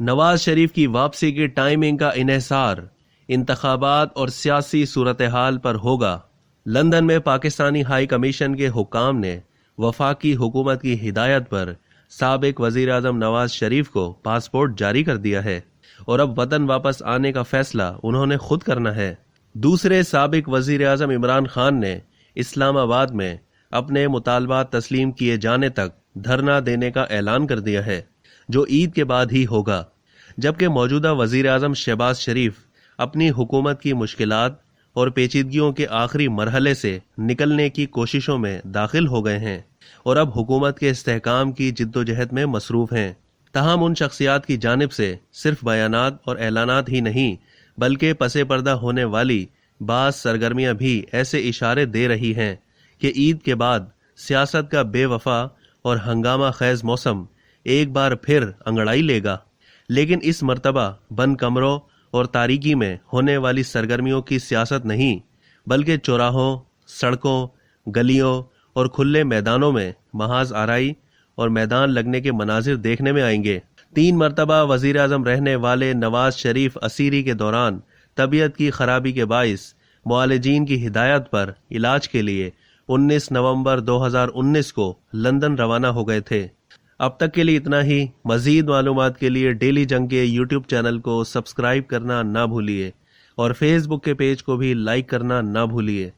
नवाज शरीफ की वापसी की टाइमिंग का इन्हिसार इंतखाबात और सियासी सूरत हाल पर होगा। लंदन में पाकिस्तानी हाई कमीशन के हुक्काम ने वफाकी हुकूमत की हिदायत पर साबिक वजीर आजम नवाज शरीफ को पासपोर्ट जारी कर दिया है और अब वतन वापस आने का फैसला उन्होंने खुद करना है। दूसरे साबिक वजीर आजम इमरान खान ने इस्लामाबाद में अपने मुतालबात तस्लीम किए जाने तक धरना देने का ऐलान कर दिया है, जो ईद के बाद ही होगा, जबकि मौजूदा वजीर आजम शहबाज शरीफ अपनी हुकूमत की मुश्किलात और पेचीदगियों के आखिरी मरहले से निकलने की कोशिशों में दाखिल हो गए हैं और अब हुकूमत के इस्तेहकाम की जिद्दोजहद में मसरूफ हैं। तहम उन शख्सियात की जानिब से सिर्फ बयानात और ऐलानात ही नहीं, बल्कि पसे पर्दा होने वाली बाज़ सरगर्मियां भी ऐसे इशारे दे रही हैं कि ईद के बाद सियासत का बेवफा और हंगामा खैज मौसम एक बार फिर अंगड़ाई लेगा। लेकिन इस मर्तबा बंद कमरों और तारीकी में होने वाली सरगर्मियों की सियासत नहीं, बल्कि चौराहों, सड़कों, गलियों और खुले मैदानों में महाज आराई और मैदान लगने के मनाजिर देखने में आएंगे। 3 मरतबा वजीर आजम रहने वाले नवाज शरीफ असीरी के दौरान तबीयत की खराबी के बाइस मुआलिजीन की हिदायत पर इलाज के लिए 19 नवंबर 2019 को लंदन रवाना हो गए थे। अब तक के लिए इतना ही। मजीद मालूमात के लिए डेली जंग के यूट्यूब चैनल को सब्सक्राइब करना ना भूलिए और फेसबुक के पेज को भी लाइक करना ना भूलिए।